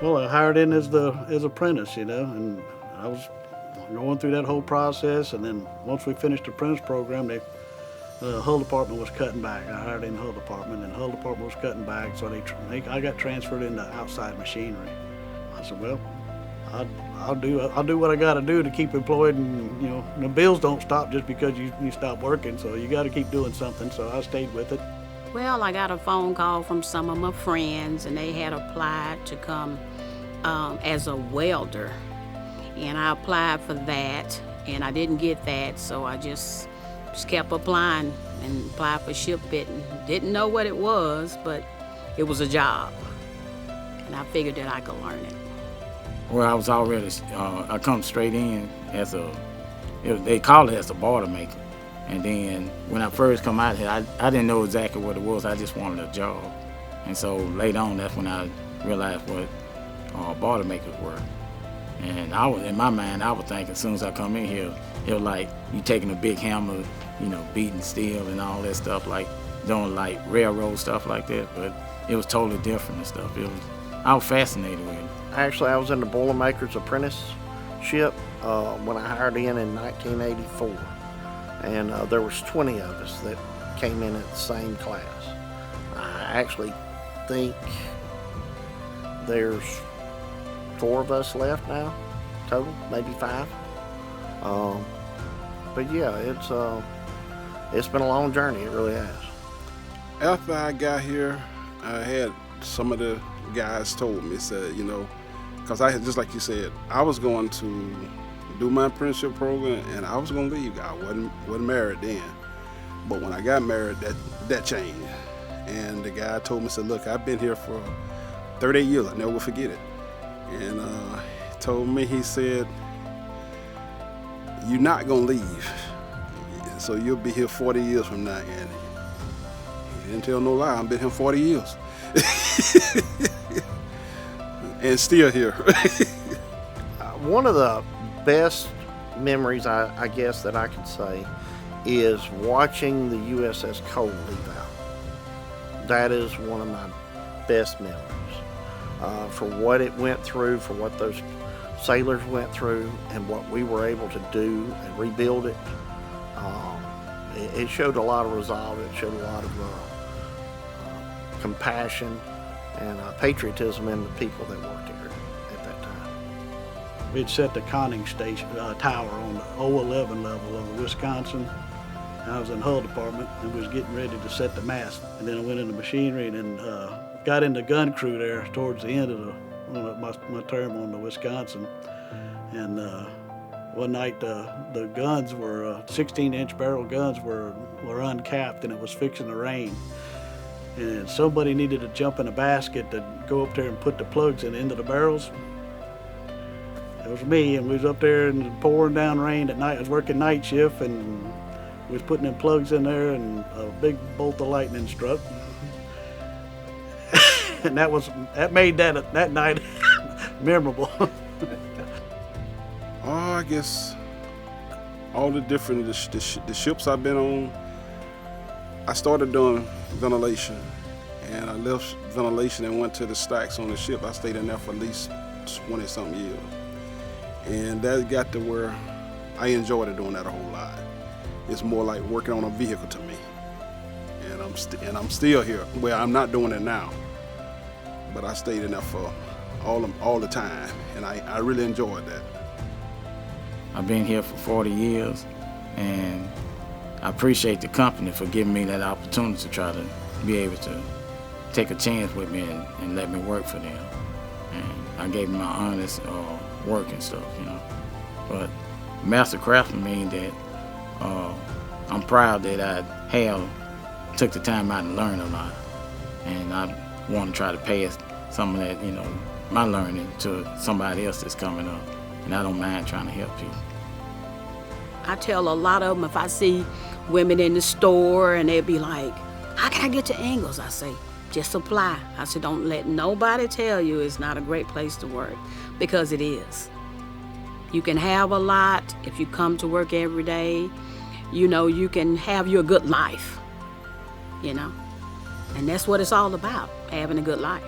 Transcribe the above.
Well, I hired in as apprentice, and I was going through that whole process. And then once we finished the apprentice program, the hull department was cutting back. I hired in the hull department, and the hull department was cutting back, so I got transferred into outside machinery. I said, well, I'll do what I got to do to keep employed, and the bills don't stop just because you stop working. So you got to keep doing something. So I stayed with it. Well, I got a phone call from some of my friends, and they had applied to come as a welder, and I applied for that, and I didn't get that, so I just kept applying and applied for shipbuilding. Didn't know what it was, but it was a job, and I figured that I could learn it. Well, I was already, I come straight in as they call it as a boilermaker. And then when I first come out here, I didn't know exactly what it was. I just wanted a job. And so later on, that's when I realized what boilermakers were. And in my mind, I was thinking as soon as I come in here, it was like you taking a big hammer, beating steel and all that stuff, like doing like railroad stuff like that. But it was totally different and stuff. I was fascinated with it. Actually, I was in the boilermaker's apprenticeship when I hired in 1984. And there was 20 of us that came in at the same class. I actually think there's 4 of us left now, total, maybe 5. But yeah, it's been a long journey. It really has. After I got here, I had some of the guys told me, said, because I had, just like you said, I was going to do my apprenticeship program, and I was gonna leave. I wasn't married then, but when I got married, that changed. And the guy told me, said, "Look, I've been here for 38 years. I never will forget it." And he told me, he said, "You're not gonna leave, so you'll be here 40 years from now." And he didn't tell no lie. I've been here 40 years, and still here. One of the best memories, I guess, that I could say is watching the USS Cole leave out. That is one of my best memories. For what it went through, for what those sailors went through, and what we were able to do and rebuild it. It showed a lot of resolve. It showed a lot of compassion and patriotism in the people that worked there at that time. We'd set the conning station tower on the 011 level of the Wisconsin. I was in the hull department and was getting ready to set the mast. And then I went into machinery and then got into gun crew there towards the end of my term on the Wisconsin. And one night the guns were 16-inch barrel guns were uncapped, and it was fixing to rain. And somebody needed to jump in a basket to go up there and put the plugs into the barrels. It was me, and we was up there in the pouring down rain at night. I was working night shift, and we was putting them plugs in there, and a big bolt of lightning struck. And that made that night memorable. I guess all the different the ships I've been on, I started doing ventilation, and I left ventilation and went to the stacks on the ship. I stayed in there for at least 20-something years. And that got to where I enjoyed doing that a whole lot. It's more like working on a vehicle to me. And I'm still here. Well, I'm not doing it now, but I stayed in there for all the time, and I really enjoyed that. I've been here for 40 years, and I appreciate the company for giving me that opportunity to try to be able to take a chance with me and let me work for them. And I gave them my honest work and stuff, But Master Craftsman means that I'm proud that I took the time out to learn a lot. And I want to try to pass some of that, my learning to somebody else that's coming up. And I don't mind trying to help people. I tell a lot of them, if I see women in the store and they'll be like, "How can I get to Ingalls?" I say, "Just apply." I said, "Don't let nobody tell you it's not a great place to work, because it is. You can have a lot if you come to work every day. You can have your good life, And that's what it's all about, having a good life.